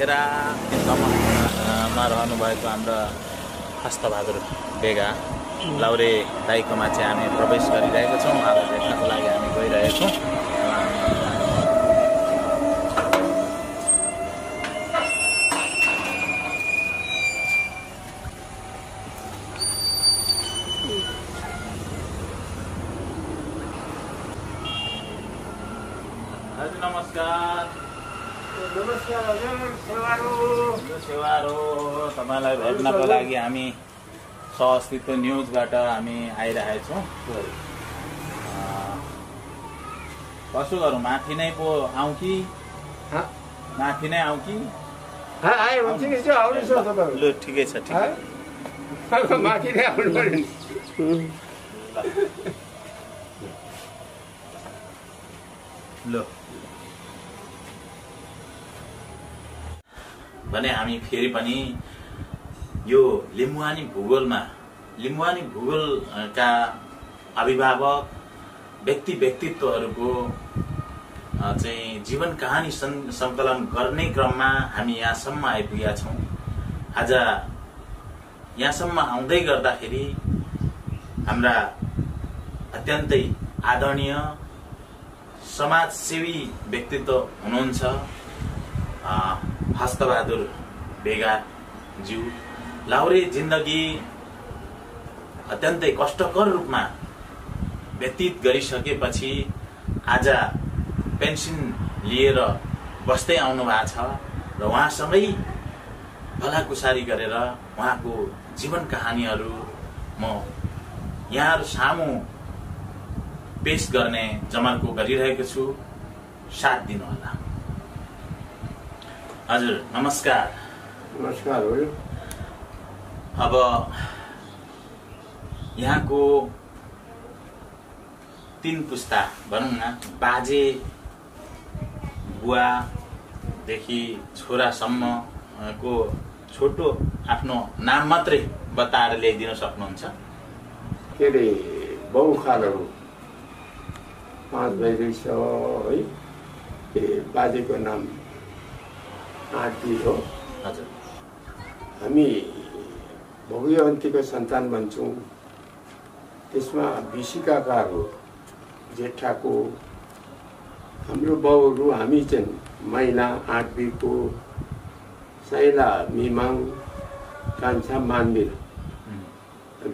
खेरामा रहनुभएको हाम्रो हस्तबहादुर बेगा लाउरे दाइकोमा चाहिँ हामी प्रवेश गरिरहेको छौँ। उहाँलाई देख्नको लागि हामी गइरहेछौँ। नमस्कार। नमस्कार हजुर, सेवारो तपाईँलाई भेट्नको लागि हामी सहअस्तित्व न्युजबाट हामी आइरहेछौँ। कसो गरौँ, माथि नै पो आउँ कि माथि नै आउँ कि? लु ठिकै छ, माथि नै आउनु पर्यो। ल भने हामी फेरि पनि यो लिम्बुवानी भूगोलका अभिभावक व्यक्तित्वहरूको चाहिँ जीवन कहानी सङ्कलन गर्ने क्रममा हामी यहाँसम्म आइपुगेका छौँ। आज यहाँसम्म आउँदै गर्दाखेरि हाम्रा अत्यन्तै आदरणीय समाजसेवी व्यक्तित्व हुनुहुन्छ हस्तबहादुर बेगाज्यू। लाउरे जिन्दगी अत्यन्तै कष्टकर रूपमा व्यतीत गरिसकेपछि आज पेन्सन लिएर बस्दै आउनु भएको छ र उहाँसँगै भलाकुसारी गरेर उहाँको जीवन कहानीहरू म यहाँहरू सामु पेश गर्ने जमर्को गरिरहेको छु। साथ दिनुहोला। हजुर नमस्कार। नमस्कार हो। अब यहाँको 3 पुस्ता भनौँ न, बाजे बुवादेखि छोरासम्मको छोटो आफ्नो नाम मात्रै बताएर ल्याइदिन सक्नुहुन्छ? के अरे बहुखालहरू 5 भाइ रहेछ है। बाजेको नाम आँटी हो। हजुर। हामी भव्य अन्तीको सन्तान भन्छौँ। त्यसमा बिसी काकाहरू जेठाको हाम्रो बाउहरू हामी चाहिँ मैना आँटबीको साइला मिमाङ कान्छा मानवीर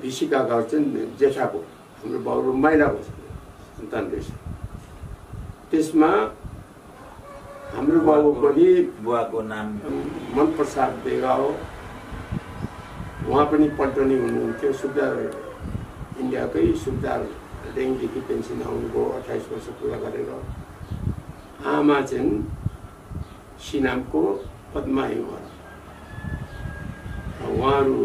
बिसी काकाहरू चाहिँ जेठाको हाम्रो बाउहरू मैनाको सन्तान रहेछ। त्यसमा हाम्रो बाबु पनि बुवाको नाम मनप्रसाद बेगा हो। उहाँ पनि पल्टनी हुनुहुन्थ्यो। सुब्दार इन्डियाकै सुब्दार ल्याङदेखि पेन्सन आउनुभयो 28 वर्ष पुरा गरेर। आमा चाहिँ सिनामको पद्मा उहाँहरू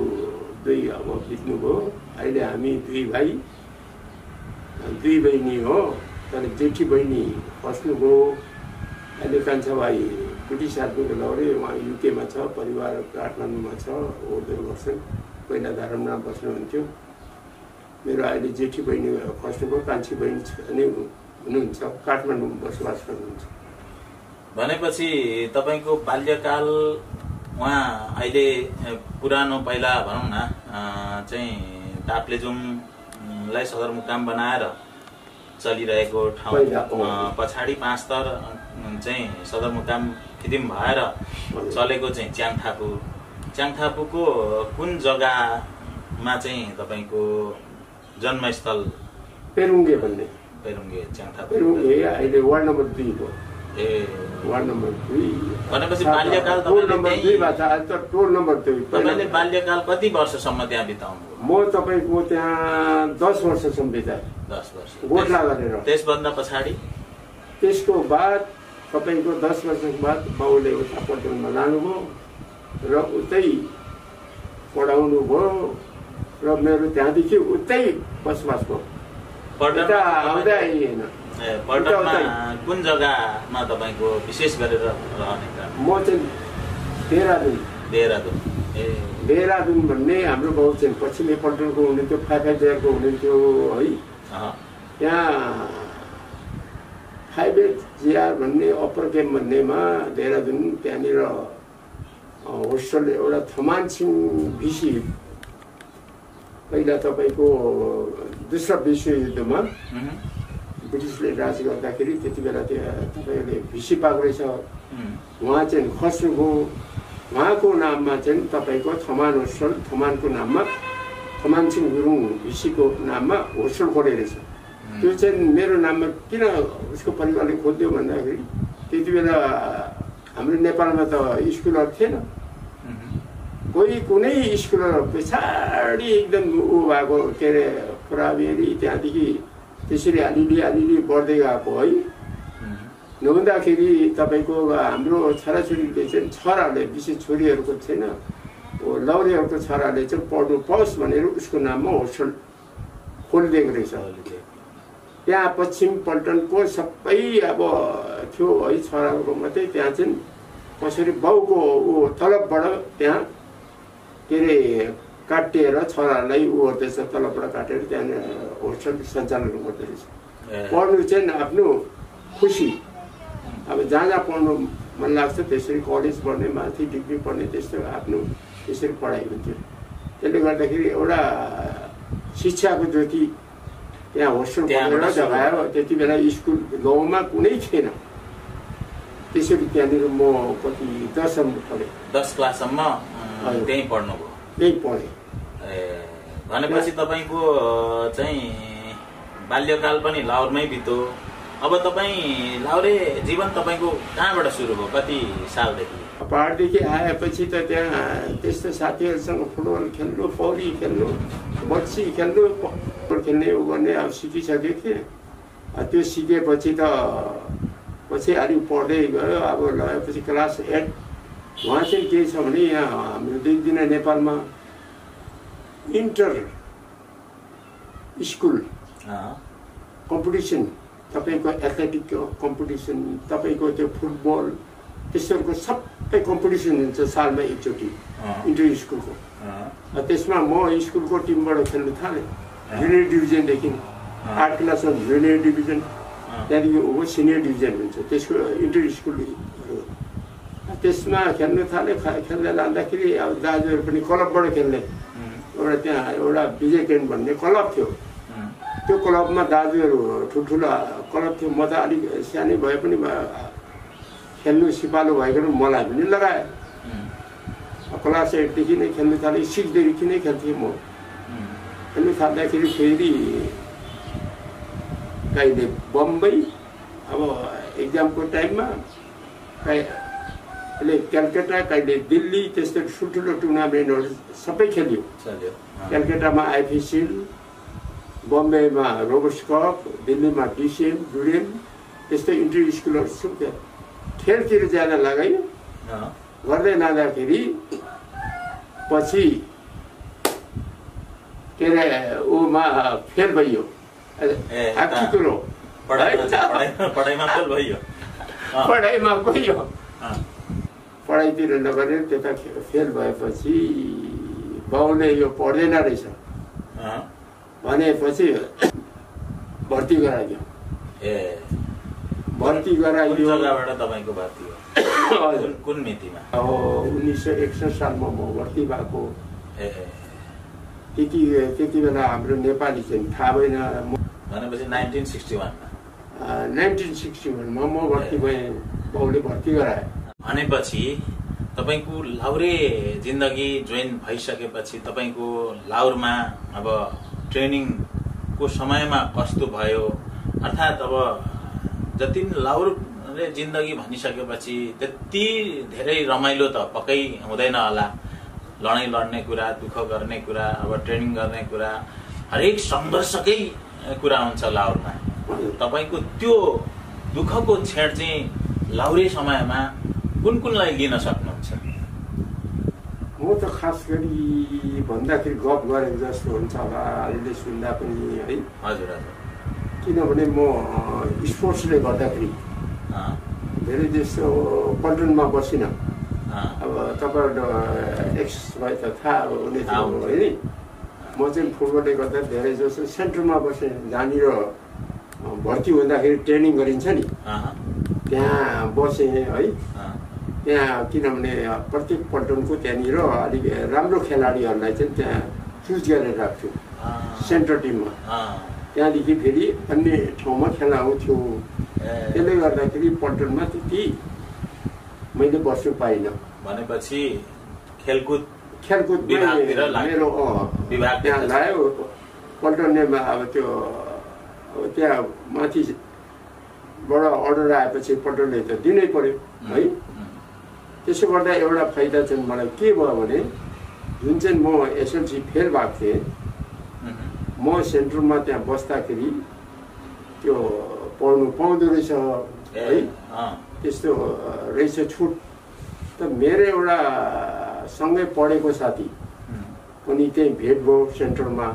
2 अब बित्नुभयो। अहिले हामी 2 भाइ 2 बहिनी हो। तर जेठी बहिनी बस्नुभयो। अहिले कान्छा भाइ ब्रिटिस आर्मीको लाउरे, उहाँ युकेमा छ, परिवार काठमाडौँमा छ, ओर्दर गर्छन्। पहिला धरममा बस्नुहुन्थ्यो। मेरो अहिले जेठी बहिनी खस्नुभयो। कान्छी बहिनी नै हुनुहुन्छ, काठमाडौँमा बसोबास गर्नुहुन्छ। भनेपछि तपाईँको बाल्यकाल उहाँ अहिले पुरानो पहिला भनौँ न चाहिँ ताप्लेजुङलाई सदरमुकाम बनाएर चलिरहेको ठाउँ पछाडि 5 स्तर चाहिँ सदरमुकाम फिदिम भएर चलेको चाहिँ च्याङथापुको कुन जग्गामा चाहिँ तपाईँको जन्मस्थल? पेरुङ्गे भन्ने। पेरुङ्गे च्याङथापु अहिले वार्ड नम्बर 2 हो। वार्ड नम्बर 2 भनेपछि बाल्यकाल टोल नम्बर 2। तपाईँले बाल्यकाल कति वर्षसम्म त्यहाँ बिताउनु? म तपाईँको त्यहाँ 10 वर्षसम्म बिताएँ। 10 वर्ष गोठला गरेर। त्यसभन्दा पछाडि? त्यसको बाद तपाईँको 10 वर्षको बाद बाउले उता पल्टनमा लानुभयो र उतै पढाउनु भयो र मेरो त्यहाँदेखि उतै बसोबास भयो। आउँदै आइएन। पल्टनमा कुन जग्गामा तपाईँको विशेष गरेर रहने काम? म चाहिँ देहरादुन भन्ने हाम्रो बाउ चाहिँ पश्चिमे पल्टनको हुनुहुन्थ्यो, 5 हुनुहुन्थ्यो है। त्यहाँ 5 भन्ने अप्पर क्याम्प भन्नेमा देहरादुन, त्यहाँनिर होस्टल एउटा थमानसिंह भिसी पहिला तपाईँको दोस्रो विश्वयुद्धमा ब्रिटिसले राज गर्दाखेरि त्यति बेला त्यहाँ तपाईँले भिसी पाएको रहेछ। उहाँ चाहिँ खस्नुभयो। उहाँको नाममा चाहिँ तपाईँको थमान होस्टल, थमानको नाममा थमानसिंह गुरुङ भिसीको नाममा होस्टल खोले रहेछ। त्यो चाहिँ मेरो नाममा किन उसको परिवारले खोलिदियो भन्दाखेरि त्यति बेला हाम्रो नेपालमा त स्कुलहरू थिएन। कोही कुनै स्कुलहरू पछाडि एकदम ऊ भएको के अरे प्राइमेरी त्यहाँदेखि त्यसरी अलिअलि बढ्दै गएको है। नहुँदाखेरि तपाईँको हाम्रो छोराछोरीले चाहिँ छोराहरूले विशेष छोरीहरूको छैन लौरेहरूको छोराले चाहिँ पढ्नु पाओस् भनेर उसको नाममा होस्टल खोलिदिएको रहेछ। त्यहाँ पश्चिम पल्टनको सबै अब थियो है छोराहरूको मात्रै त्यहाँ चाहिँ कसरी बाउको ऊ तलबबाट त्यहाँ के अरे काटिएर छोरालाई ऊ गर्दैछ तलबबाट काटेर त्यहाँ होस्टल सञ्चालन गर्दो रहेछ। पढ्नु चाहिँ आफ्नो खुसी अब जहाँ पढ्नु मन लाग्छ त्यसरी कलेज पढ्ने माथि डिग्री पढ्ने त्यस्तो आफ्नो त्यसरी पढाइ हुन्थ्यो। त्यसले गर्दाखेरि एउटा शिक्षाको ज्योति त्यहाँ होस्टल पढेर जगायो। त्यति बेला स्कुल गाउँमा कुनै थिएन। त्यसरी त्यहाँनिर म कति 10सम्म पढेँ। 10 क्लाससम्म त्यहीँ पढ्नुभयो? त्यहीँ पढेँ। भनेपछि तपाईँको चाहिँ बाल्यकाल पनि लाहोरमै बित्यो। अब तपाईँ लाहोरे जीवन तपाईँको कहाँबाट सुरु भयो? कति सालदेखि? पहाडदेखि आएपछि त त्यहाँ त्यस्तो साथीहरूसँग फुटबल खेल्नु, पौडी खेल्नु, बच्ची खेल्नु, खेल्ने उ गर्ने अब सिकिसकेको थिएँ। त्यो सिकेपछि त पछि अलिक पढ्दै गयो। अब लगेपछि क्लास 8 उहाँ चाहिँ के छ भने यहाँ हाम्रो देख्दिन नेपालमा इन्टर स्कुल कम्पिटिसन तपाईँको एथलेटिक कम्पिटिसन तपाईँको त्यो फुटबल त्यस्तोहरूको सबै कम्पिटिसन हुन्छ सालमा एकचोटि इन्टर स्कुलको। त्यसमा म स्कुलको टिमबाट खेल्नु थालेँ। जुनियर डिभिजनदेखि 8 क्लासमा जुनियर डिभिजन त्यहाँदेखि ऊ सिनियर डिभिजन हुन्छ त्यसको इन्टर स्कुल। त्यसमा खेल्नु थालेँ। खेल्दै लाँदाखेरि अब दाजुहरू पनि क्लबबाट खेल्ने एउटा त्यहाँ एउटा विजय क्याम्प भन्ने क्लब थियो। त्यो क्लबमा दाजुहरू ठुल्ठुला क्लब थियो। म त अलिक सानै भए पनि खेल्नु सिपालु भएकोले मलाई पनि लगाएँ। क्लास 8देखि नै खेल्नु थालेँ। 6देखि नै खेल्थेँ म। खेल्नु थाल्दाखेरि फेरि कहिले बम्बई अब एक्जामको टाइममा कहिले कलकत्ता कहिले दिल्ली त्यस्तो ठुल्ठुलो टुर्नामेन्टहरू सबै खेल्यो। कलकत्तामा आइफिसिल, बम्बईमा रोबर्ट्स कप, दिल्लीमा डिसिएम जुडिएम त्यस्तो इन्टर स्कुलहरू सुन्थ्यो। खेलतिर ज्यादा लगायो। गर्दै लाँदाखेरि पछि के अरे ऊमा फेल भइयो। कुरो पढाइमा गयो। पढाइतिर नगरेर त्यता फेल भएपछि बाउले यो पढ्दैन रहेछ भनेपछि भर्ती गराइदियो। भर्ती गराइदियो। तपाईँको भर्ती हो कुन मितिमा? 1961 सालमा म भर्ती भएको। त्यति बेला हाम्रो नेपाली चाहिँ थाहा भएन। भनेपछि 1961 मा म भर्ती भएँ। बाउले भर्ती गराए। भनेपछि तपाईँको लाहुरे जिन्दगी जोइन भइसकेपछि तपाईँको लाहुरमा अब ट्रेनिङको समयमा कस्तो भयो? अर्थात् अब जति लाहुरे जिन्दगी भनिसकेपछि त्यति धेरै रमाइलो त पक्कै हुँदैन होला। लडाइँ लड्ने कुरा, दुःख गर्ने कुरा, अब ट्रेनिङ गर्ने कुरा, हरेक सङ्घर्षकै कुरा हुन्छ लाहुरमा। तपाईँको त्यो दुःखको छेड चाहिँ लाहुरे समयमा कुन कुनलाई लिन सक्नुहुन्छ? म त खास गरी भन्दाखेरि गफ गरेको जस्तो हुन्छ होला अहिले सुन्दा पनि है। हजुर हजुर। किनभने म स्पोर्ट्सले गर्दाखेरि धेरै जस्तो पल्टनमा बसिनँ। अब तपाईँहरू एक्स भए त थाहा हुने थियो है। म चाहिँ फुटबलले गर्दा धेरै जस्तो सेन्टरमा बसेँ। जहाँनिर भर्ती हुँदाखेरि ट्रेनिङ गरिन्छ नि त्यहाँ बसेँ है। त्यहाँ किनभने प्रत्येक पल्टनको त्यहाँनिर अलिक राम्रो खेलाडीहरूलाई चाहिँ त्यहाँ चुज गरेर राख्थ्यो सेन्टर टिममा। त्यहाँदेखि फेरि अन्य ठाउँमा खेलाउँथ्यो। त्यसले गर्दाखेरि पल्टनमा त्यति मैले बस्नु पाइनँ। भनेपछि खेलकुद मेरो त्यहाँ लाग्यो पल्टनमा। अब त्यो त्यहाँ माथिबाट अर्डर आएपछि पल्टनले त दिनै पर्यो है। त्यसो गर्दा एउटा फाइदा चाहिँ मलाई के भयो भने जुन चाहिँ म एसएलसी फेल भएको थिएँ, म सेन्टरमा त्यहाँ बस्दाखेरि त्यो पढ्नु पाउँदो रहेछ है, त्यस्तो रहेछ छुट। त मेरो एउटा सँगै पढेको साथी पनि त्यही भेट भयो सेन्टरमा।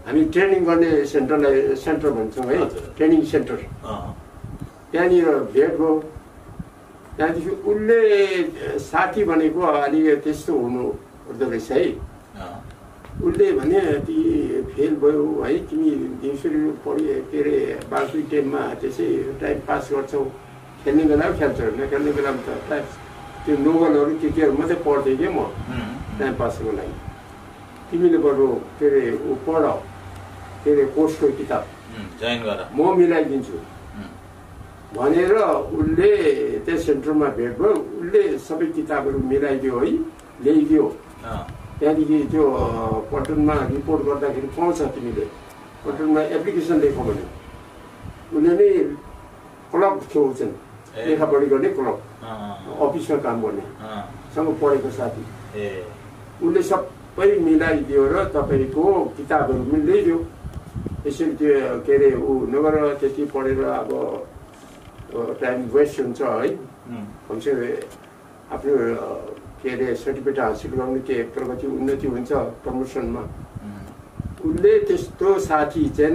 हामी ट्रेनिङ गर्ने सेन्टर भन्छौँ है, ट्रेनिङ सेन्टर। त्यहाँनिर भेट भयो। त्यहाँदेखि उसले साथी भनेको अलिक त्यस्तो हुनु पर्दो रहेछ है। उसले भने ती फेल भयो है, तिमी दिउँसरी पढ्यो के अरे बाँकी टाइममा त्यसै टाइम पास गर्छौ, खेल्ने बेलामा खेल्छौ, नखेल्ने बेलामा त त्यो नोभलहरू केहरू मात्रै पढ्थेँ कि म टाइम पासको लागि। तिमीले बरु के अरे ऊ पढ, के अरे कोर्सको किताब म मिलाइदिन्छु भनेर उसले त्यो सेन्टरमा भेट भयो। उसले सबै किताबहरू मिलाइदियो है, ल्याइदियो। त्यहाँदेखि त्यो पल्टनमा रिपोर्ट गर्दाखेरि पाउँछ, तिमीले पल्टनमा एप्लिकेसन लेखौ भने। उसले नै क्लब थियो चाहिँ लेखापढी गर्ने क्लब, अफिसमा काम गर्ने सँग पढेको साथी। उसले सबै मिलाइदियो र तपाईँको किताबहरू पनि ल्याइदियो। यसरी त्यो के अरे ऊ नगर त्यति पढेर अब टाइम वेस्ट हुन्छ है। कमसे आफ्नो के अरे सर्टिफिकेट हासिल गर्नु के प्रगति उन्नति हुन्छ प्रमोसनमा। उसले त्यस्तो साथी चाहिँ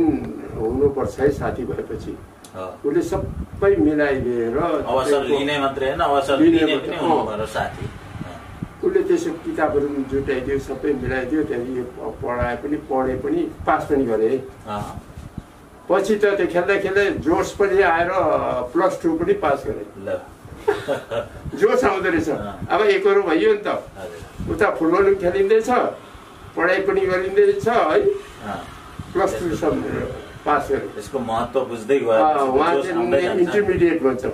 हुनुपर्छ है। साथी भएपछि उसले सबै मिलाइदिएर अवसर लिने मात्रै हैन, अवसर दिने पनि हुनुपर्छ साथी। उसले त्यसो किताबहरू जुटाइदियो, सबै मिलाइदियो। त्यहाँदेखि पढाए पनि, पढे पनि, पास पनि गरे है। पछि त त्यो खेल्दा खेल्दै जोस पनि आएर +2 पनि पास गरे। जोस आउँदो रहेछ। अब एकरो भयो नि त, उता फुटबल पनि खेलिँदैछ, पढाइ पनि गरिँदैछ है। +2 सम्म पास गरे। यसको महत्त्व बुझ्दै गयो। उहाँ चाहिँ इन्टरमिडिएट भन्छ,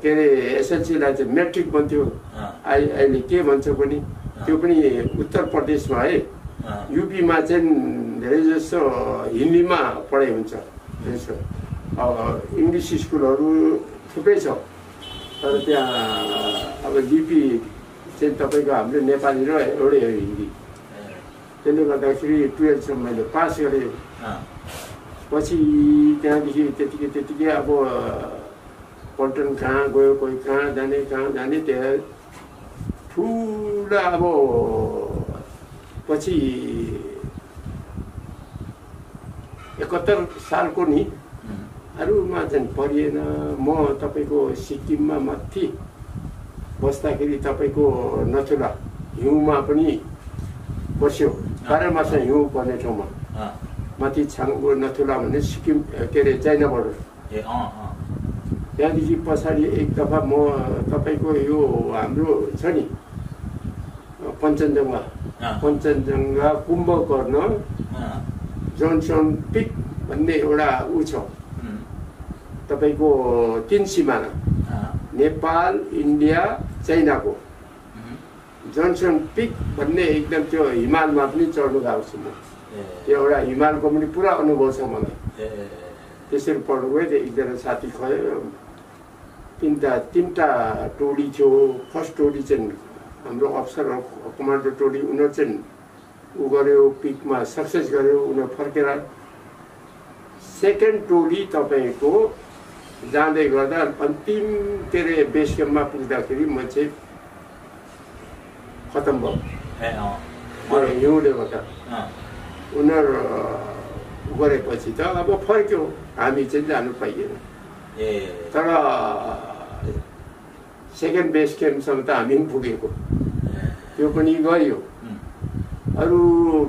के अरे एसएलसीलाई चाहिँ मेट्रिक भन्थ्यो। अहिले के भन्छ पनि त्यो पनि उत्तर प्रदेशमा है। युपीमा चाहिँ धेरै जस्तो हिन्दीमा पढाइ हुन्छ। त्यसो इङ्ग्लिस स्कुलहरू थुप्रै छ, तर त्यहाँ अब लिपि चाहिँ तपाईँको हाम्रो नेपाली र एउटै हो हिन्दी। त्यसले गर्दाखेरि 12 सम्म मैले पास गरेँ। पछि त्यहाँदेखि त्यतिकै अब पल्टन कहाँ गयो, कोही कहाँ जाने त्यहाँ ठुला। अब पछि 71 सालको नि अरूमा चाहिँ परिएन। म तपाईँको सिक्किममा माथि बस्दाखेरि तपाईँको नथुला हिउँमा पनि बस्यो। 12 मास हिउँ पर्ने ठाउँमा माथि छाङ्गो नथुला भन्ने सिक्किम के अरे चाइना बोर्डर। त्यहाँदेखि पछाडि एक दफा म तपाईँको यो हाम्रो छ नि पञ्चनजङ्घा कुम्भकर्ण जोन्सन पिक भन्ने एउटा ऊ छ तपाईँको 3 सिमाना, नेपाल, इन्डिया, चाइनाको। जोन्सन पिक भन्ने एकदम त्यो हिमालमा पनि चढ्नु गएको छु म। त्यो एउटा हिमालको पनि पुरा अनुभव छ मलाई। त्यसरी पढ्नु गएँ। एकजना साथी खयो, तिनवटा टोली थियो। फर्स्ट टोली चाहिँ हाम्रो अफसर कमान्डो टोली, उनीहरू चाहिँ ऊ गऱ्यो, पिकमा सक्सेस गऱ्यो, उनीहरू फर्केर। सेकेन्ड टोली तपाईँको जाँदै गर्दा अन्तिम के अरे बेस क्याम्पमा पुग्दाखेरि म चाहिँ खतम भयो हिउँले गर्दा। उनीहरू गरेपछि त अब फर्क्यो, हामी चाहिँ जानु पाइएन। तर सेकेन्ड बेस क्याम्पसम्म त हामी पनि पुगेको, त्यो पनि गयो। अरू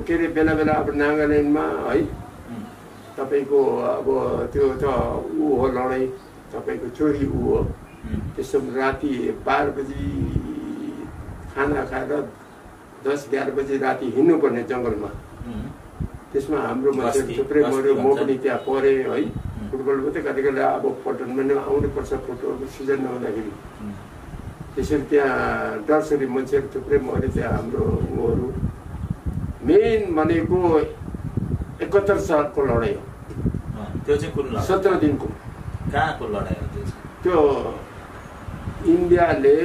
के अरे बेला बेला अब नागाल्यान्डमा है तपाईँको अब त्यो त ऊ हो लडाइँ, तपाईँको चोरी ऊ हो त्यसो राति 12 बजी खाना खाएर 10-11 बजी राति हिँड्नुपर्ने जङ्गलमा। त्यसमा हाम्रो मान्छेहरू थुप्रै मऱ्यो, म पनि त्यहाँ परेँ है। फुटबल मात्रै कति कहिले अब पटनमा नै आउनुपर्छ फुटबलको सिजन नहुँदाखेरि। त्यसरी त्यहाँ डरसरी मान्छेहरू थुप्रै मऱ्यो त्यहाँ हाम्रो उहरू। मेन भनेको 71 सालको लडाइँ हो। त्यो चाहिँ कुन लडाइँ? 17 दिनको। कहाँको लडाइँ हो त्यो? इन्डियाले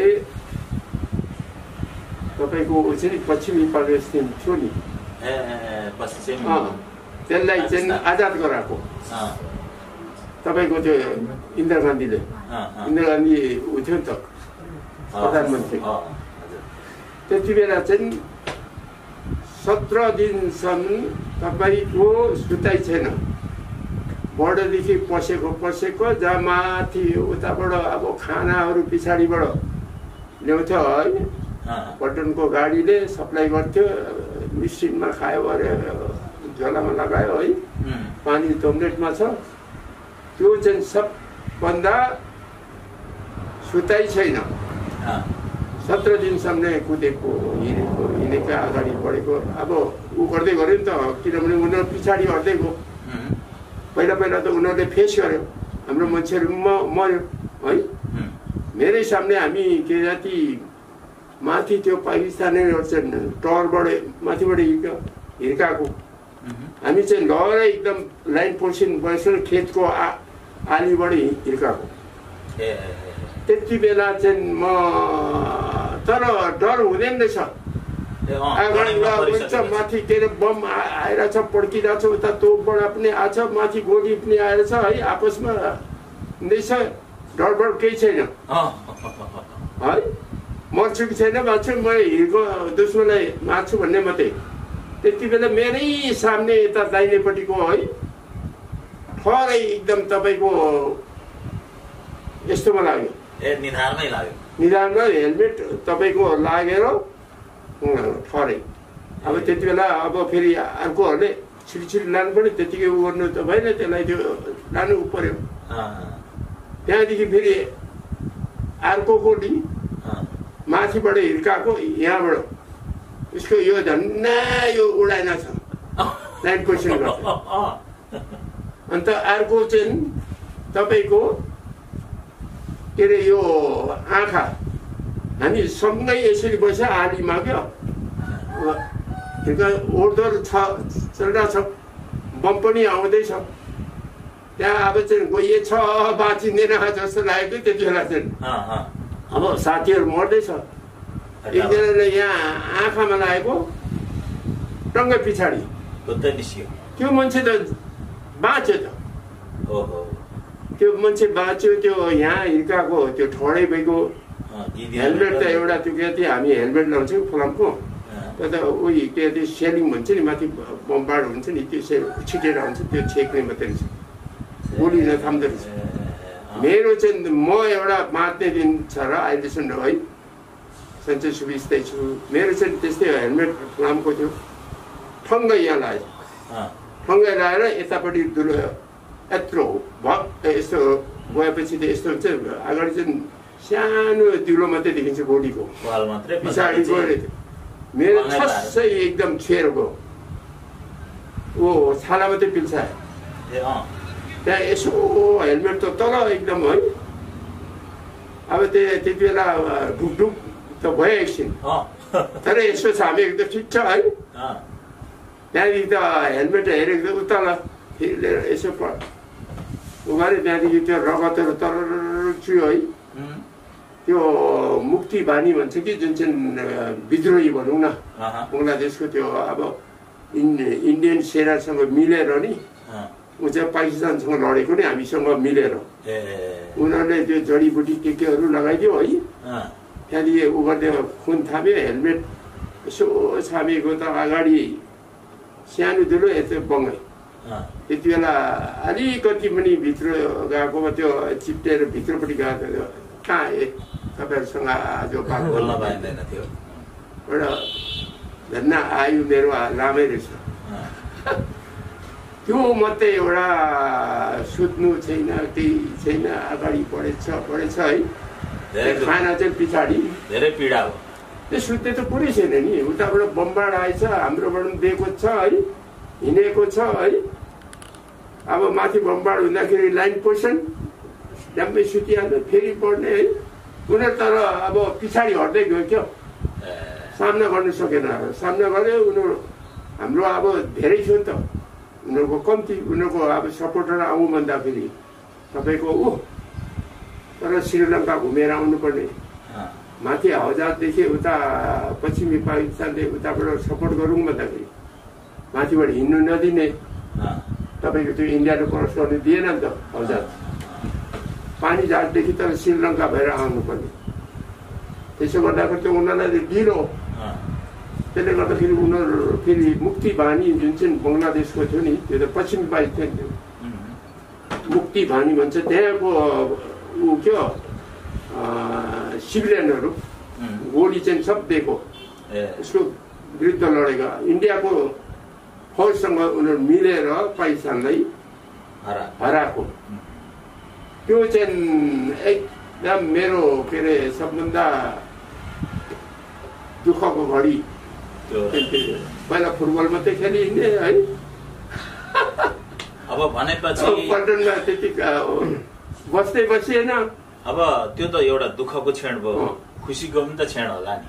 तपाईँको चाहिँ पश्चिमी पाकिस्तान थियो नि, त्यसलाई चाहिँ आजाद गराएको तपाईँको त्यो इन्दिरा गान्धीले। इन्दिरा गान्धी उ थियो नि त प्रधानमन्त्री। त्यति बेला चाहिँ 17 दिनसम्म तपाईँको सुताइ छैन। बर्डरदेखि पसेको जहाँ माथि उताबाट अब खानाहरू पछाडिबाट ल्याउँथ्यो है, पल्टनको गाडीले सप्लाई गर्थ्यो, मिसिनमा खायो अरे झोलामा लगायो है, पानी टोमलेटमा छ। त्यो चाहिँ सबभन्दा सुताइ छैन। 17 दिनसम्म कुदेको हिँडेको अगाडि बढेको अब ऊ गर्दै गऱ्यो नि त, किनभने उनीहरू पछाडि हट्दै गयो। पहिला त उनीहरूले फेस गर्यो, हाम्रो मान्छेहरू मर्यो है। मेरै सामने हामी के जाति माथि त्यो पाकिस्तानीहरू चाहिँ टरबाट माथिबाट हिर्काएको, हामी चाहिँ लहरै एकदम लाइन पोर्सन बसेर खेतको आलीबाट हिर्काएको। त्यति बेला चाहिँ म तर डर हुँदैन रहेछ। अगाडि हुन्छ माथि के अरे बम आइरहेछ, पड्किरहेछ, उता तोपबाट पनि आएछ, माथि गोली पनि आइरहेछ है, आपसमा हुँदैछ। डरबर केही छैन है। मर्छु कि छैन मार्छु, म हिँडेको दुश्मनलाई मार्छु भन्ने मात्रै। त्यति बेला मेरै सामने यता दाहिनेपट्टिको है थरै एकदम तपाईँको यस्तोमा लाग्यो, निधारमा हेलमेट तपाईँको लागेर थरै। अब त्यति बेला अब फेरि अर्कोहरूले छिटो लानु पऱ्यो, त्यतिकै उ गर्नु त भएन, त्यसलाई त्यो लानु पर्यो। त्यहाँदेखि फेरि अर्को गोली माथिबाट हिर्काएको, यहाँबाट उसको यो झन्डा यो उडाएन छ लाइन क्वेसन गर्छ। अन्त अर्को चाहिँ तपाईँको के अरे यो आँखा, हामी सँगै यसरी बस्यो आलीमा क्या, ओर्दोर छ चलिरहेको छ, बम पनि आउँदैछ। त्यहाँ अब चाहिँ गइएछ बाँचिँदैन जस्तो लागेको त्यति बेला चाहिँ। अब साथीहरू मर्दैछ, एकजनाले यहाँ आँखामा लागेको टङ्गै पछाडि त्यो मान्छे त बाँच्यो त। त्यो मान्छे बाँच्यो, त्यो यहाँ हिर्काएको त्यो ठडै भइगयो। हेलमेट त एउटा त्यो के थियो, हामी हेलमेट लाउँछौँ फलामको, त्यो त उही के त्यो सेलिङ भन्छ नि, माथि बमबाड हुन्छ नि, त्यो छिटेर आउँछ, त्यो छेक्ने मात्रै रहेछ, गोली नथाम्दो रहेछ। मेरो चाहिँ म एउटा बाँच्ने दिन छ र अहिलेसम्म है, सन्चै सुबिस्तै छु। मेरो चाहिँ त्यस्तै हेलमेट फलामको थियो, ठङ्गै यहाँ लाग्यो, ठङ्गै लगाएर यतापट्टि दुलो यत्रो भक यस्तो गएपछि त यस्तो हुन्छ, अगाडि चाहिँ सानो दिलो मात्रै देखिन्छ गोलीको, पछाडि गएर मेरो छस्सै एकदम छेर गयो, ओ छाला मात्रै पिल्सायो। त्यहाँ यसो हेलमेट त तल एकदम है। अब त्यति बेला ढुकढुक त भयो एकछिन, तर यसो छामेको त ठिक छ है। त्यहाँदेखि त हेलमेट हेरेको त उता फेरि लिएर यसो उगारे, त्यहाँदेखि त्यो रगतहरू तर चुयो है। त्यो मुक्ति बानी भन्छ कि जुन चाहिँ विद्रोही भनौँ न, बङ्गलादेशको त्यो अब इन्डियन सेनासँग मिलेर नि, ऊ चाहिँ पाकिस्तानसँग लडेको नि हामीसँग मिलेर, उनीहरूले त्यो जडीबुटी केहरू लगाइदियो है। त्यहाँदेखि उ गर्दै खुन थाम्यो, हेलमेट यसो छामेको त अगाडि सानो दुलो यस्तो बङ्गाई। त्यति बेला अलिकति पनि भित्र गएकोमा त्यो चिप्टेर भित्रपट्टि गएको, कहाँ तपाईँहरूसँग आज बात बोल्न पाइँदैन थियो, एउटा झन्डा आयु मेरो लामै रहेछ। त्यो मात्रै एउटा सुत्नु छैन, केही छैन, अगाडि बढेछ है। खाना चाहिँ पछाडि धेरै पीडा हो। त्यो सुत्ने त कुरै छैन नि। उताबाट बमबाट आएछ, हाम्रोबाट दिएको छ है, हिँडेको छ है। अब माथि बमबाट हुँदाखेरि लाइन पोजिसन ड्याम्मै सुतिहाल्यो, फेरि बढ्ने है। उनीहरू तर अब पछाडि हट्दै गयो क्या, सामना गर्नु सकेन। सामना गर्यो उनीहरू। हाम्रो अब धेरै थियो नि त, उनीहरूको कम्ती। उनीहरूको अब सपोर्टर आउँ भन्दाखेरि तपाईँको तर श्रीलङ्का घुमेर आउनुपर्ने, माथि हौजादेखि उता पश्चिमी पाकिस्तानले उताबाट सपोर्ट गरौँ भन्दाखेरि माथिबाट हिँड्नु नदिने। तपाईँको त्यो इन्डियाले क्रस गर्नु दिएन नि त हौजाज। पानी जहाजदेखि तर श्रीलङ्का भएर आउनुपर्ने। त्यसो गर्दाखेरि त उनीहरूलाई ढिलो। त्यसले गर्दाखेरि उनीहरू फेरि मुक्ति बानी जुन चाहिँ बङ्गलादेशको थियो नि, त्यो त पश्चिमी पाकिस्तान थियो। मुक्ति बानी भन्छ त्यहाँको के हो सिभिलियनहरू गोली चाहिँ सब दिएको, यसको विरुद्ध लडेको। इन्डियाको फौजसँग उनीहरू मिलेर पाकिस्तानलाई हराएको। त्यो चाहिँ एकदम मेरो के अरे सबभन्दा दुःखको घडी। पहिला फुटबल मात्रै खेली हिँड्ने है। अब भनेपछि पल्टनमा त्यति बस्दै बसिएन। अब त्यो त एउटा दुःखको क्षण भयो, खुसीको पनि त क्षण होला नि।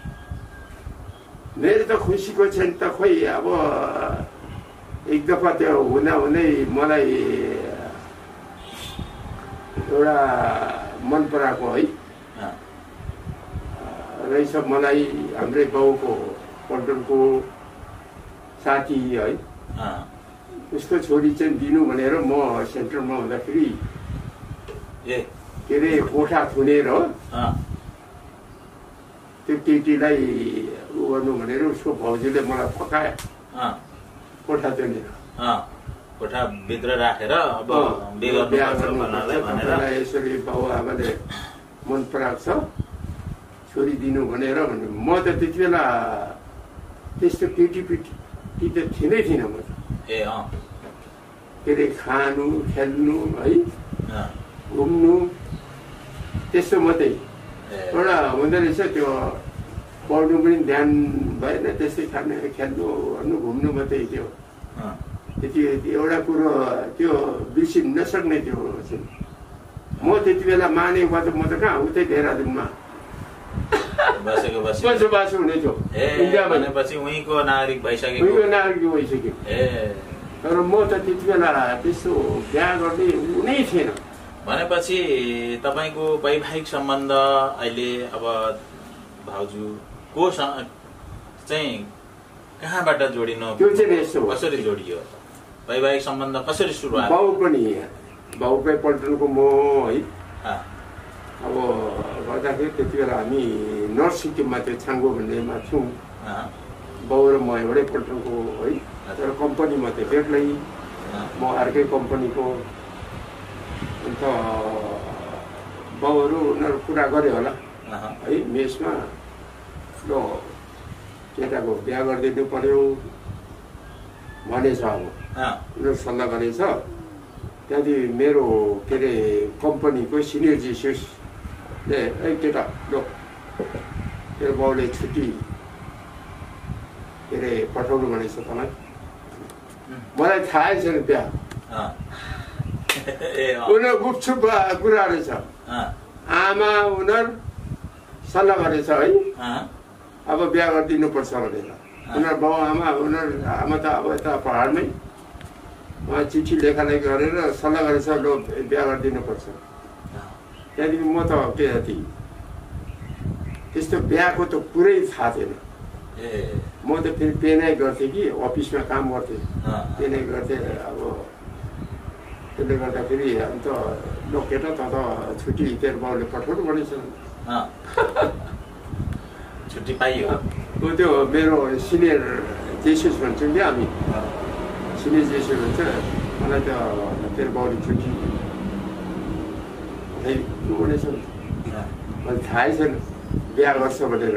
मेरो त खुसीको क्षण त खोइ अब एक दफा त्यो हुँदै मलाई एउटा मन पराएको है रहेछ। मलाई हाम्रै गाउँको पल्टनको साथी है, उसको छोरी चाहिँ दिनु भनेर म सेन्टरमा हुँदाखेरि के अरे कोठा थुनेर त्यो केटीलाई उ गर्नु भनेर उसको भाउजूले मलाई पकायो। कोठा थुनेर कोठाभित्र राखेर अब बिहा गर्नुपर्छ भनेर यसरी बाउ आमाले मन पराएको छ छोरी दिनु भनेर भने। म त त्यति बेला त्यस्तो केटी त थिइनँ म त। के अरे खानु खेल्नु है, घुम्नु त्यस्तो मात्रै। एउटा हुँदो रहेछ त्यो पढ्नु पनि ध्यान भएन, त्यस्तै खाने खेल्नु गर्नु घुम्नु मात्रै थियो। त्यति एउटा कुरो त्यो बिर्सिन नसक्ने त्यो चाहिँ। म त्यति बेला मानेको भए त म त कहाँ उतै देहरादुनमा बसोबासो हुने थियो। इन्डिया भनेपछि उहीँको नागरिक भइसक्यो। तर म त त्यति बेला त्यस्तो बिहा गर्ने हुनै थिएन। भनेपछि तपाईँको वैवाहिक सम्बन्ध अहिले अब भाउजू को चाहिँ कहाँबाट जोडिनु? त्यो चाहिँ यस्तो कसरी जोडियो? वैवाहिक सम्बन्ध कसरी सुरु भयो? बाउ पनि बाउकै पल्टनको म है। अब गर्दाखेरि त्यति बेला हामी नर्थ सिक्किममा त्यो छाङ्गो भन्नेमा थियौँ। बाउ र म एउटै पल्टनको है, तर कम्पनीमा त्यो बेग्लै, म अर्कै कम्पनीको। अन्त बाउहरू उनीहरू कुरा गऱ्यो होला है मेसमा, ल केटाको बिहा गरिदिनु पर्यो भनेछ। अब उनीहरू सल्लाह गरेछ। त्यहाँदेखि मेरो के अरे कम्पनीको सिनियर जिसियसले केटा ल मेरो बाउले छुट्टी के अरे पठाउनु भनेछ तँलाई। मलाई थाहै छैन बिहा। उनीहरू गुपचुप कुरा रहेछ। आमा उनीहरू सल्लाह गरेछ है, अब बिहा गरिदिनुपर्छ भनेर। उनीहरू बाउ आमा, उनीहरू आमा त अब यता पहाडमै, उहाँ चिठी लेखालेख गरेर सल्लाह गरेछ ल बिहा गरिदिनुपर्छ। त्यहाँदेखि म त के जति त्यस्तो बिहाको त पुरै थाहा थिएन। म त फेरि पेनाइ गर्थेँ कि अफिसमा काम गर्थेँ, पेनाइ गर्थेँ। अब त्यसले गर्दाखेरि अन्त ल केटा त छुट्टी तेरो बाउले पठाउनु भनेछ। छुट्टी पाइयो। त्यो मेरो सिनियर जेसुस भन्छौँ कि हामी, सिनियर जेसुस भन्छ। मलाई त तेरो बाउले छुट्टी भनेछ। मैले थाहै छैन बिहा गर्छ भनेर।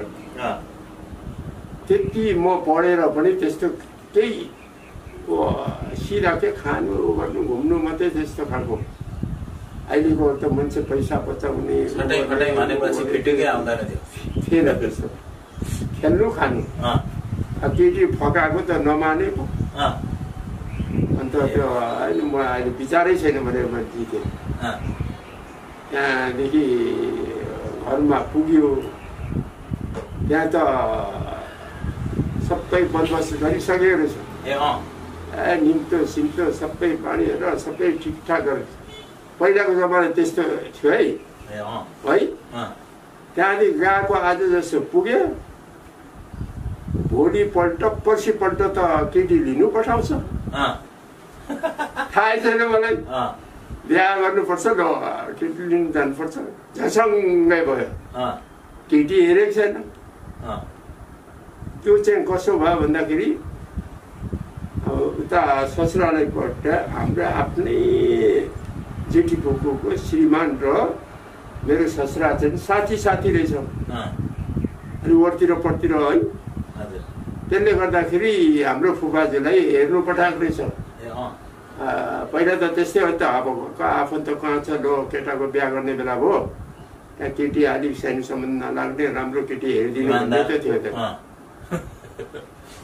त्यति म पढेर पनि त्यस्तो केही सिधा के खानु गर्नु घुम्नु मात्रै त्यस्तो खालको। अहिलेको त मान्छे पैसा बचाउने खटाइ भनेपछि फिटेकै आउँदैन थियो थिएन त्यस्तो खेल्नु खानु केटी फकाएको त नमानेको अन्त त्यो अहिले म अहिले विचारै छैन भनेर म जितेँ त्यहाँदेखि घरमा पुग्यो त्यहाँ त सबै बदमासी गरिसकेको रहेछ निम्तो सिम्तो सबै पानीहरू सबै ठिकठाक गरेर पहिलाको जमाना त्यस्तो थियो है त्यहाँदेखि गएको आज जस्तो पुग्यो भोलिपल्ट पर्सिपल्ट त केटी लिनु पठाउँछ थाहै छैन मलाई बिहा गर्नुपर्छ ल केटी लिनु जानुपर्छ झसङ्गै भयो केटी हेरेको छैन त्यो चाहिँ कसो भयो भन्दाखेरि उता ससुरालयबाट हाम्रो आफ्नै जेठी फुपूको श्रीमान र मेरो ससुरा चाहिँ साथी रहेछ अनि ओरतिर पट्तिर है त्यसले गर्दाखेरि हाम्रो फुपाजीलाई हेर्नु पठाएको रहेछ पहिला त त्यस्तै हो त अब आफन्त कहाँ छ लो केटाको बिहा गर्ने बेला भयो त्यहाँ केटी अलिक सानो सम्बन्ध नलाग्ने राम्रो केटी हेरिदिनु भन्ने त थियो त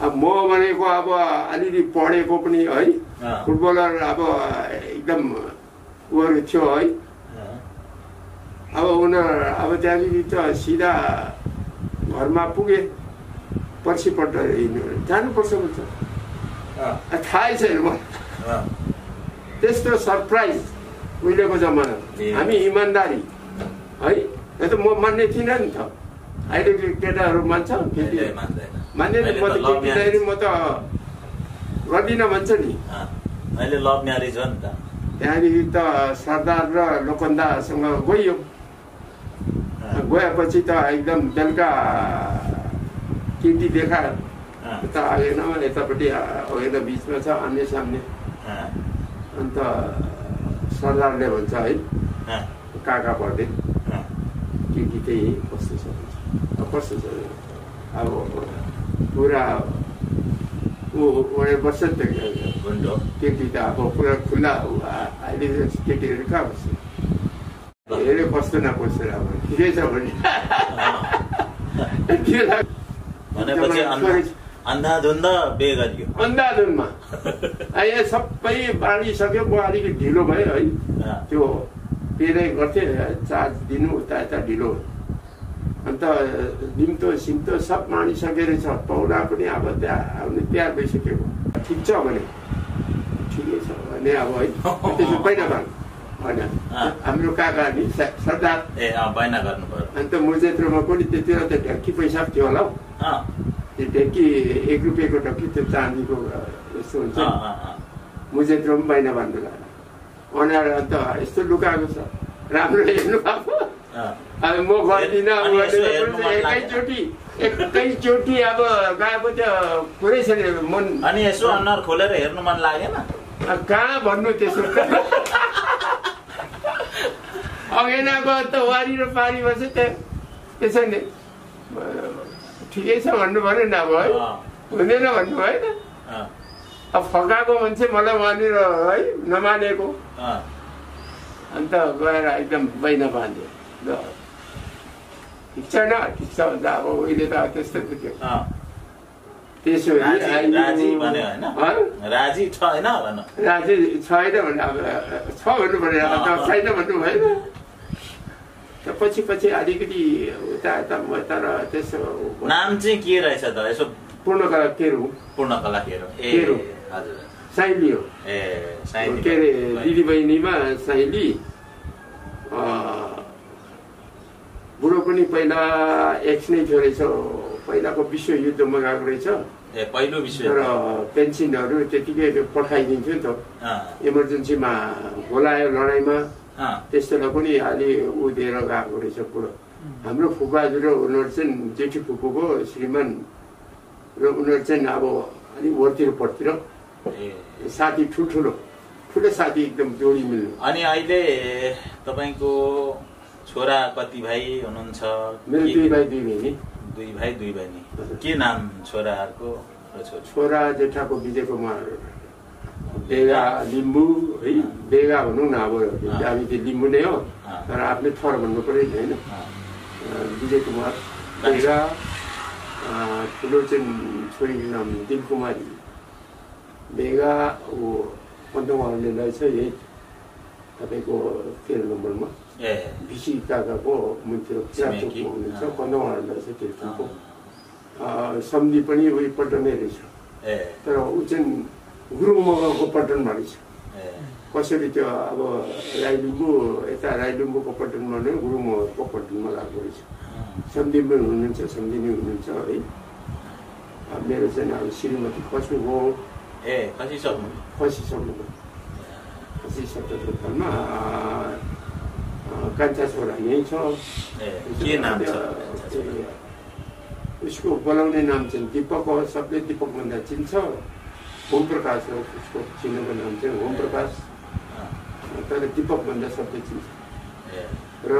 अब म भनेको अब अलिअलि पढेको पनि है फुटबलर अब एकदम उहरू थियो है अब उनीहरू अब त्यहाँदेखि त सिधा घरमा पुगे पर्सिपल्ट जानुपर्छ भन्छ थाहै छैन मलाई त्यस्तो सरप्राइज उहिलेको जमाना हामी इमान्दारी है त म मान्ने थिइनँ नि त अहिलेको केटाहरू मान्छ केटी मान्दैन म त केटी म त गर्दिनँ भन्छ नि अहिले लभ म्यारेज हो नि त त्यहाँदेखि त सरदार र लोकन्दासँग गइयो गएपछि त एकदम बेलुका केटी देखायो यता आएन यतापट्टि होइन बिचमा छ आम्ने सामने अन्त सरदारले भन्छ है काका पर्दै केटी त्यही कस्तो छ कस्तो छ अब पुरा ऊ वर्ष केटी त अब पुरा खुल्ला अहिले केटीहरू कहाँ बस्छ हेऱ्यो कस्तो नकस्तो अब ठिकै छ भने भनेपछि अन्धाधुन्द बिहे गरियो अन्धाधुनमा यहाँ सबै बाँडिसक्यो म अलिकति ढिलो भयो है त्यो पेरै गर्थेँ चार्ज दिनु उता यता ढिलो अन्त निम्तो सिम्तो सब मानिसकेर छ पौडा पनि अब त्यहाँ आउने तयार भइसकेको ठिक छ भने ठिकै छ भने अब है त्यसो बैना गर्नु होइन हाम्रो काका नि सरदार बैना गर्नु पर्यो अन्त मुजेत्रोमा पनि त्यति बेला त ढ्याकी पैसा थियो होला हौ त्यो ढ्याकी 1 रुपियाँको ढक्की त्यो चाँदीको यस्तो हुन्छ मुजेत्रो पनि बैना बाँध्नु लाग्यो अनुहार अन्त यस्तो लुकाएको छ राम्रो हेर्नु भएको अब म गर्दिनँ एकैचोटि अब गएको त्यो पुरै छैन मन अनि यसो अनुहार खोलेर हेर्नु मन लागेन कहाँ भन्नु त्यसो अगेनाको त वारी र पारी बस्छ त्यसो नि ठिकै छ भन्नु पऱ्यो नि अब है हुँदैन भन्नु भएन अब फकाएको मान्छे मलाई वहाँनिर है नमानेको अन्त गएर एकदम बैना बाँध्यो ल ठिक छैन ठिक छ भन्दा अब उहिले त त्यस्तो थियो त्यसो राजी भन्यो होइन राजी छैन राजी छैन भने अब छ भन्नु पऱ्यो छैन भन्नु भएन पछि पछि अलिकति उता यता तर त्यसो नाम चाहिँ के रहेछ त यसो पूर्णकला केरु केरु हजुर साइली हो के अरे दिदी बहिनीमा साइली बुढो पनि पहिला एक्स नै थियो रहेछ पहिलाको विश्वयुद्धमा गएको रहेछ पहिलो विश्व र पेन्सनहरू त्यतिकै पठाइदिन्थ्यो नि त इमर्जेन्सीमा बोलायो लडाइँमा त्यस्तोलाई पनि अलि उ दिएर गएको रहेछ बुढो हाम्रो फुपाजु र उनीहरू चाहिँ जेठी फुपूको श्रीमान र उनीहरू चाहिँ अब अलिक वरतिर पट्तिर साथी ठुल्ठुलो साथी एकदम जोडी मिल्नु अनि अहिले तपाईँको छोरा कति भाइ हुनुहुन्छ मेरो 2 भाइ 2 बहिनी 2 भाइ 2 बहिनी के नाम छोराहरूको छोरा जेठाको विजय कुमार बेगा लिम्बू है बेगा भनौँ न अब हामी त्यो लिम्बू नै हो तर आफ्नै थर भन्नु पऱ्यो नि होइन विजय कुमार बेगा ठुलो चाहिँ छोरीको नाम दिलकुमारी बेगा ऊ पन्तमाले रहेछ यही तपाईँको 13 नम्बरमा भिसी काकाको मुन्थ्यो चिराचोकमा हुनुहुन्छ पन्तमाले रहेछ तेलको सम्झी पनि उही पल्टनै रहेछ तर ऊ चाहिँ गुरुङ मगरको पल्टनमा रहेछ कसरी त्यो अब राईलिम्बू यता राईलिम्बूको पल्टनमा नै गुरुङ मगरको पल्टनमा लागेको रहेछ सम्झी पनि हुनुहुन्छ सम्झिनी हुनुहुन्छ है मेरो चाहिँ अब श्रीमती खस्नुभयो खसिसक्नुमा कान्छा छोरा यहीँ छ उसको बोलाउने नाम चाहिँ दीपक हो सबले दीपक भन्दा चिन्छ ओम प्रकाश हो उसको चिन्हको नाम चाहिँ ओम प्रकाश तर दीपक भन्दा सबले चिन्छ र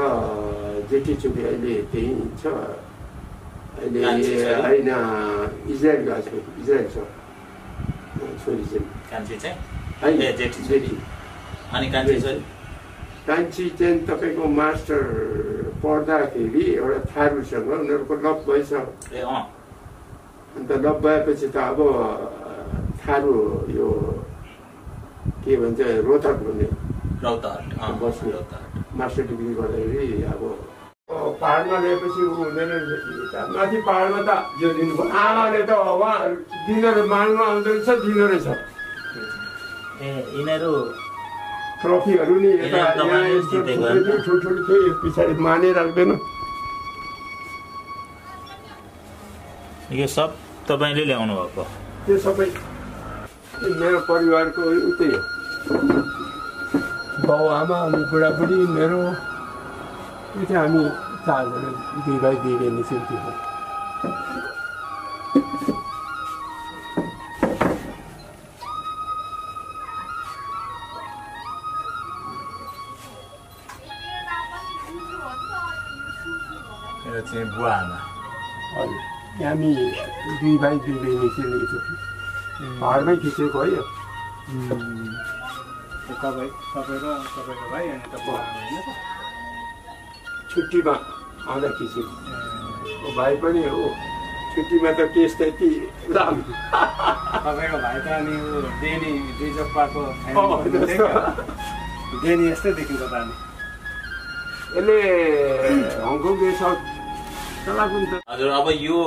जेठी छोरी अहिले त्यही छ अहिले होइन इजरायल गएको छ इजरायल छ छोरी चाहिँ कान्छी चाहिँ तपाईँको मास्टर पढ्दाखेरि एउटा थारूसँग उनीहरूको लभ भएछ अन्त लभ भएपछि त अब थारू यो के भन्छ रोहतक भन्ने बस्ने मास्टर डिग्री गर्दाखेरि अब पहाडमा गएपछि हुँदैन माथि पहाडमा त यो दिनुभयो आमाले त उहाँ दिनहरू माग्नु आउँदो रहेछ दिँदो रहेछ यिनीहरू ट्रफीहरू नि यता ठुल्ठुलो थियो पछाडि माने राख्दैन यो सब तपाईँले ल्याउनु भएको त्यो सबै मेरो परिवारको उतै हो बाउ आमा अनि बुढाबुढी मेरो त्यो हामी 4 जना 2 भाइ 2 बहिनी निस्किन्थ्यौँ बुवा आमा हजुर हामी 2 भाइ 2 बहिनी निस्किन्थ्यौँ पहाडमै खिचेको है छुट्टीमा आउँदा खिचेको भाइ पनि हो छुट्टीमा त केस त यति लामो तपाईँको भाइ त अनि डेनी डिजप्पाको डेनी यस्तै देखिन्छ त अनि यसले हङकङ साउथ हजुर अब यो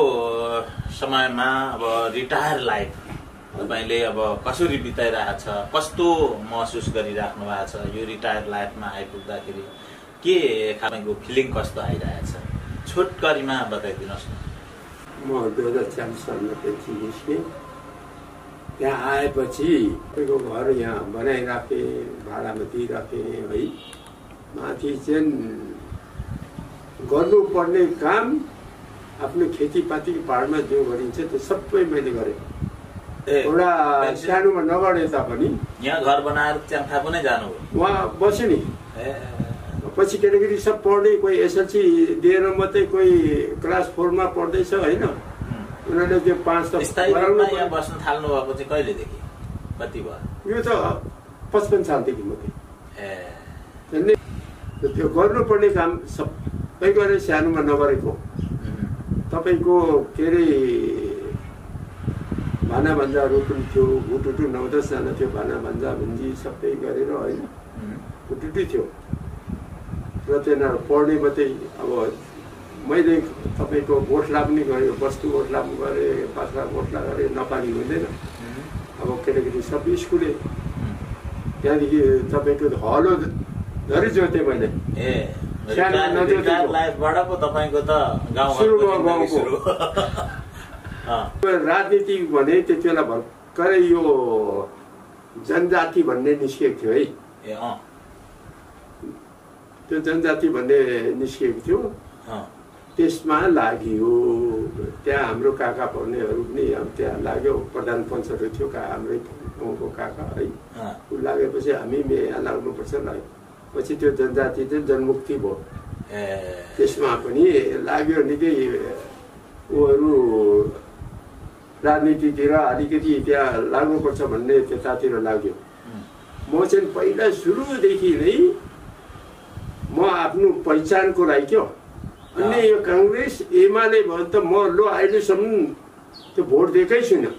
समयमा अब रिटायर लाइफ तपाईँले अब कसरी बिताइरहेको छ कस्तो महसुस गरिराख्नु भएको छ यो रिटायर लाइफमा आइपुग्दाखेरि के तपाईँको फिलिङ कस्तो आइरहेछ छोटकरीमा बताइदिनुहोस् न म 2040 सालमा पेन्सन निस्केँ त्यहाँ आएपछि तपाईँको घर यहाँ बनाइराखेँ भाडामा दिइराखेँ है माथि चाहिँ गर्नुपर्ने काम आफ्नो खेतीपाती पहाडमा जो गरिन्छ त्यो सबै मैले गरेँ एउटा सानोमा नगरे तापनि यहाँ घर बनाएर च्याम्फा पनि जानु उहाँ बस्यो नि पछि केटाकेटी सब पढ्दै कोही एसएलसी दिएर मात्रै कोही क्लास 4 मा पढ्दैछ होइन उनीहरूले त्यो 5 त यहाँ बस्न थाल्नु भएको चाहिँ कहिलेदेखि कति भयो यो त 55 सालदेखि मात्रै त्यो गर्नुपर्ने काम सबै गरेर सानोमा नगरेको तपाईँको के अरे भाना भन्जाहरू पनि थियो हुटुटु 9-10 जना थियो भाना भन्जा भुन्जी सबै गरेर होइन हुटुटु थियो र त्यहाँ पढ्ने मात्रै अब मैले तपाईँको गोठला पनि गरेँ वस्तु गोठला पनि गरेँ बाख्रा गोठला गरेँ नपानी हुँदैन अब केटाकेटी सबै स्कुले त्यहाँदेखि तपाईँको हलो धरी जोतेँ मैले राजनीति भने त्यति बेला भर्खरै यो जनजाति भन्ने निस्किएको थियो है त्यो जनजाति भन्ने निस्किएको थियो त्यसमा लाग्यो त्यहाँ हाम्रो काका पर्नेहरू पनि अब त्यहाँ लाग्यो प्रधान पञ्चहरू थियो हाम्रै गाउँको काका है ऊ लागेपछि हामी यहाँ लाग्नुपर्छ लाग्यो पछि त्यो जनजाति चाहिँ जनमुक्ति भयो त्यसमा पनि लाग्यो निकै उहरू राजनीतितिर अलिकति त्यहाँ लाग्नुपर्छ भन्ने त्यतातिर लाग्यो। म चाहिँ पहिला सुरुदेखि नै म आफ्नो पहिचानको लागि क्यों अनि यो काङ्ग्रेस एमाले भयो त म लो अहिलेसम्म त्यो भोट दिएकै छुइनँ।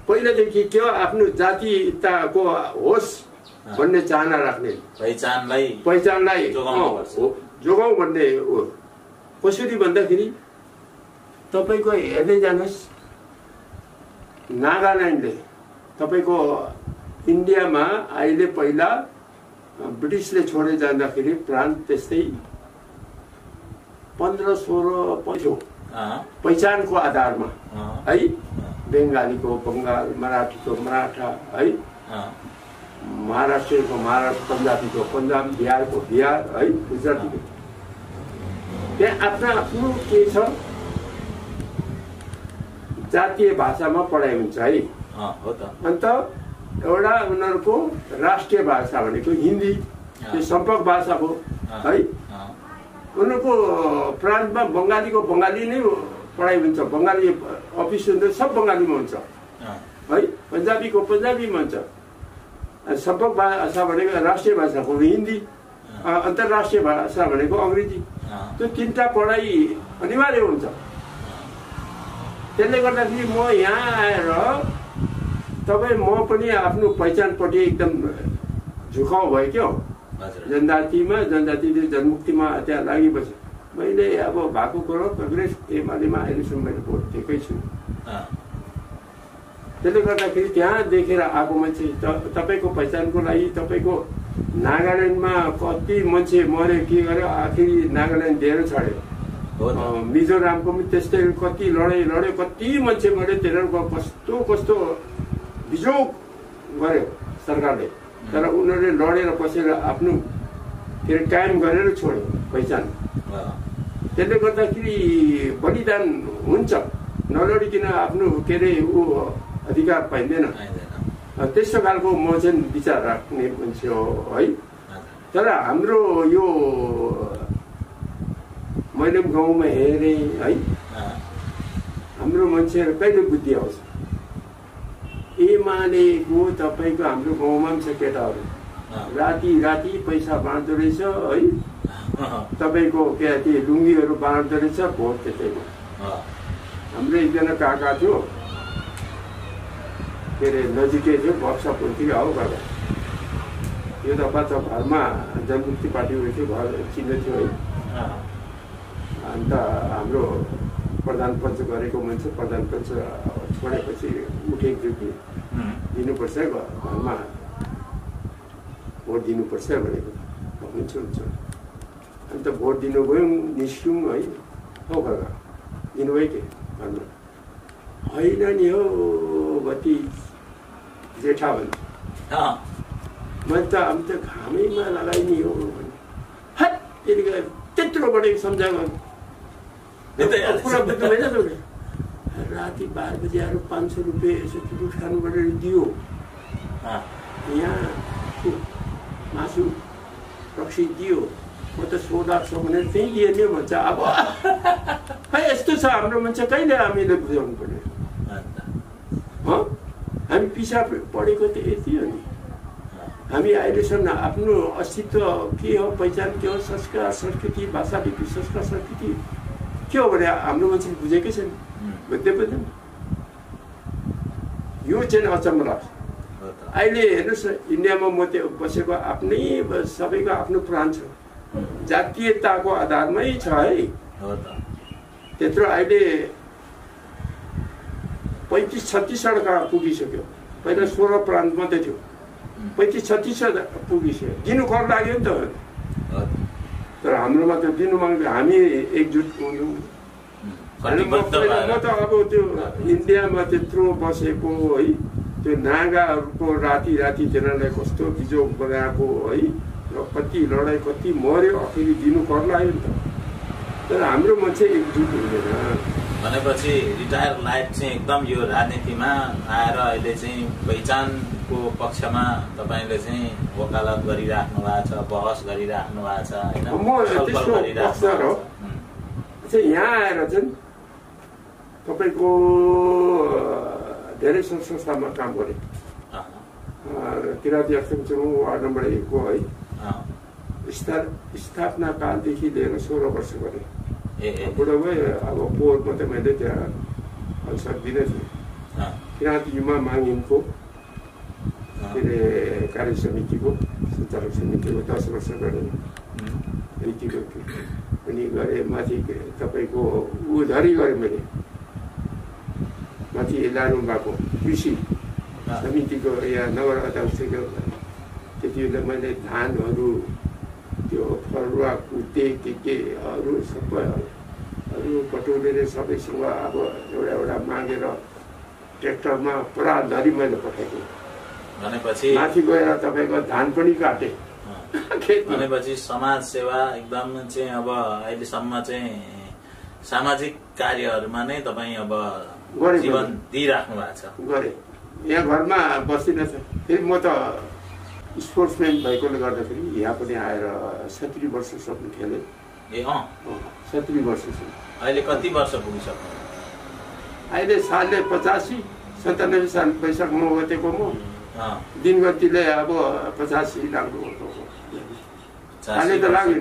पहिलादेखि के हो आफ्नो जातीयताको होस् भन्ने चाहना राख्ने, पहिचानलाई जोगाउँ भन्ने हो। कसरी भन्दाखेरि तपाईको हेर्दै जानुहोस्, नागाल्यान्डले तपाईको इन्डियामा अहिले पहिला ब्रिटिसले छोडेर जाँदाखेरि प्रान्त त्यस्तै 15-16 थियो पहिचानको आधारमा है। बङ्गालीको बङ्गाल, मराठीको मराठा है, महाराष्ट्रको महाराष्ट्र, पन्जाबीको पन्जाब, बिहारको बिहार है, गुजरातीको त्यहाँ आफ्नो के छ जातीय भाषामा पढाइ हुन्छ है। अन्त एउटा उनीहरूको राष्ट्रिय भाषा भनेको हिन्दी, त्यो सम्पर्क भाषा हो है। उनीहरूको प्रान्तमा बङ्गालीको बङ्गाली नै पढाइ हुन्छ, बङ्गाली अफिस हुन्छ, सब बङ्गालीमा हुन्छ है। पन्जाबीको पन्जाबीमा हुन्छ। सम्पर्क भाषा भनेको राष्ट्रिय भाषा हो हिन्दी, अन्तर्राष्ट्रिय भाषा भनेको अङ्ग्रेजी। त्यो तिनवटा पढाइ अनिवार्य हुन्छ। त्यसले गर्दाखेरि म यहाँ आएर म पनि आफ्नो पहिचानपट्टि एकदम झुकाउ भयो क्या। जनजातिले जनमुक्तिमा त्यहाँ लागेपछि मैले अब भएको कुरो काङ्ग्रेस एमालेमा अहिलेसम्म मैले भोट दिएकै छु। त्यसले गर्दाखेरि त्यहाँ देखेर आएको मान्छे तपाईँको पहिचानको लागि तपाईँको नागाल्यान्डमा कति मान्छे मर्यो के गर्यो, आखिरी नागाल्यान्ड दिएर छाड्यो। मिजोरामको पनि त्यस्तै कति लडाइँ लड्यो, कति मान्छे मर्यो। तिनीहरूको कस्तो कस्तो बिजोग गर्यो सरकारले, तर उनीहरूले लडेर बसेर आफ्नो फेरि कायम गरेर छोड्यो पहिचान। त्यसले गर्दाखेरि बलिदान हुन्छ, नलडिकन आफ्नो के अरे ऊ अधिकार पाइँदैन। त्यस्तो खालको म चाहिँ विचार राख्ने मान्छे हो है। तर हाम्रो यो मैले पनि गाउँमा हेरेँ है, हाम्रो मान्छेहरू कहिले बुद्धि आउँछ। एमालेको तपाईँको हाम्रो गाउँमा पनि छ केटाहरू, राति राति पैसा बाँड्दो रहेछ है, तपाईँको के अरे लुङ्गीहरू बाँड्दो रहेछ भोट त्यसैमा। हाम्रो एकजना काका थियो के अरे नजिकै थियो, वर्कसप हुन्थ्यो हौ काका। यो दफा त घरमा जनमुक्ति पार्टी थियो, घर चिन्दैथ्यो है। अन्त हाम्रो प्रधान पञ्च गरेको मान्छे प्रधान पञ्च छोडेपछि उठेको थियो कि दिनुपर्छ घरमा भोट दिनुपर्छ भनेको। हुन्छ हुन्छ। अन्त भोट दिनु गयौँ, निस्क्यौँ है। हो काका दिनुभयो के घरमा? होइन नि हो बत्ती जेठा भन्छ। मैले त अब त घामैमा लगाइनी हो भने हट त्यत्रो बढेको सम्झाएको कुरा बुझ्नु भएन तपाईँले। राति 12 बजी आएर 500 रुपियाँ यसो चुरुट खानु गरेर दियो। यहाँ मासु रक्सी दियो, म त 100 लाख छ भनेर त्यहीँ दिए नि भन्छ। अब खै यस्तो छ हाम्रो मान्छे, कहिले हामीले बुझाउनु पर्ने? हामी पिछा पढेको त यति हो नि। हामी अहिलेसम्म आफ्नो अस्तित्व के हो, पहिचान के हो, संस्कार संस्कृति, भाषा लिपि संस्कार संस्कृति के हो भने हाम्रो मान्छेले बुझेकै छैन, बुझ्दै बुझ्दैन। यो चाहिँ अचम्म लाग्छ। अहिले हेर्नुहोस् इन्डियामा म त्यो बसेको आफ्नै सबैको आफ्नो प्राण छ, जातीयताको आधारमै छ है। त्यत्रो अहिले 35-36 पुगिसक्यो। पहिला 16 प्रान्त मात्रै थियो, 35-36 पुगिसक्यो। दिनु कर लाग्यो नि त। तर हाम्रोमा त दिनु माग्दा हामी एकजुट हुनु। म त अब त्यो इन्डियामा त्यत्रो बसेको है, त्यो नागाहरूको राति राति तिनीहरूलाई कस्तो बिजोग बनाएको है, र कति लडाइँ कति मर्यो, आखिरी दिनु कर लाग्यो नि त। तर हाम्रो मान्छे एकजुट हुँदैन भनेपछि रिटायर लाइफ चाहिँ एकदम यो राजनीतिमा आएर अहिले चाहिँ पहिचानको पक्षमा तपाईँले चाहिँ वकालत गरिराख्नु भएको छ, बहस गरिराख्नु भएको छ होइन? म त्यस्तो यहाँ आएर चाहिँ तपाईँको धेरै संस्थामा काम गरेँ। किराँती अक्षरसम्म वार्ड नम्बर 1 को है स्थापना कालदेखि लिएर 16 वर्ष गरेँ। बुढो भए अब पोहोरमा त मैले त्यहाँ अवसर दिने थिएँ। किराँती युवा माङ्गिनको के अरे कार्य समितिको सञ्चालक समितिको 10 वर्ष गरेँ। अनि गरेँ माथि तपाईँको उधरी गरेँ मैले माथि लानु भएको कृषि समितिको यहाँ नगर अध्यक्षको त्यति बेला मैले धानहरू त्यो फरुवा कुटे केहरू सबै अरू कटौलीले सबैसँग अब एउटा मागेर ट्र्याक्टरमा पुराधरी मैले पठाएको भनेपछि माथि गएर तपाईँको धान पनि काटेँ। भनेपछि समाज सेवा एकदम चाहिँ अब अहिलेसम्म चाहिँ सामाजिक कार्यहरूमा नै तपाईँ अब जीवन दिइराख्नु भएको छ। गरेँ यहाँ घरमा बस्दिनँ फेरि म त स्पोर्ट्सम्यान भएकोले गर्दाखेरि यहाँ पनि आएर 70 वर्षसम्म खेलेँ। 70 वर्षसम्म। अहिले कति वर्ष पुगिसक्नु? अहिले सालले 85 97 साल वैशाखमा ओतेको म दिनगतिले अब 85 लाग्नु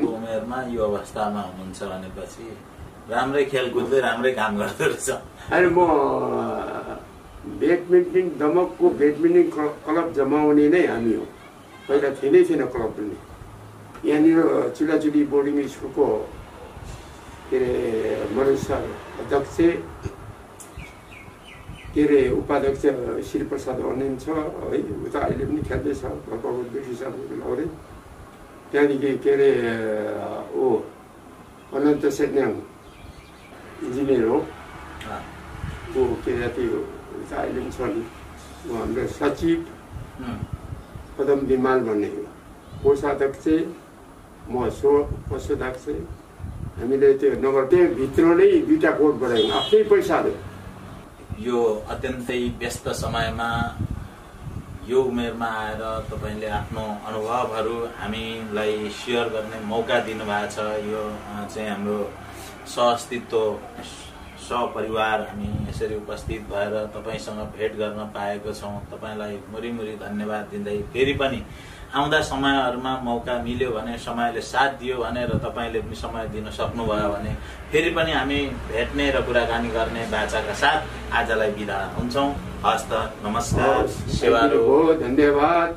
उमेरमा यो अवस्थामा हुनुहुन्छ भनेपछि राम्रै खेलकुदले राम्रै काम गर्दो रहेछ। अहिले म ब्याडमिन्टन दमकको ब्याडमिन्टन क्लब जमाउने नै हामी हो। पहिला थिएनै थिएन क्लब पनि। यहाँनिर चुलाचुली बोर्डिङ स्कुलको के अरे मनोज सर अध्यक्ष के अरे उपाध्यक्ष श्री प्रसाद हुनुहुन्छ है, उता अहिले पनि खेल्दैछ घरको बेटी साहबको लाउरे। त्यहाँदेखि के अरे अनन्त सेन्याङ इन्जिनियर हो ऊ के अरे त्यो उता अहिले पनि छ नि। हाम्रो सचिव पदम विमाल भन्ने कोषाध्यक्ष म कोषाध्यक्ष। हामीले त्यो नगर त्यही भित्र नै 2टा कोर्ट बनायौँ आफ्नै पैसाले। यो अत्यन्तै व्यस्त समयमा यो उमेरमा आएर तपाईँले आफ्नो अनुभवहरू हामीलाई सेयर गर्ने मौका दिनुभएको छ। यो चाहिँ हाम्रो सहअस्तित्व सपरिवार हामी यसरी उपस्थित भएर तपाईँसँग भेट गर्न पाएको छौँ। तपाईँलाई मुरी धन्यवाद दिँदै फेरि पनि आउँदा समयहरूमा मौका मिल्यो भने समयले साथ दियो भने र तपाईँले पनि समय दिन सक्नुभयो भने फेरि पनि हामी भेट्ने र कुराकानी गर्ने बाचाका साथ आजलाई बिदा हुन्छौँ। हस्त नमस्कार, सेवा, धन्यवाद।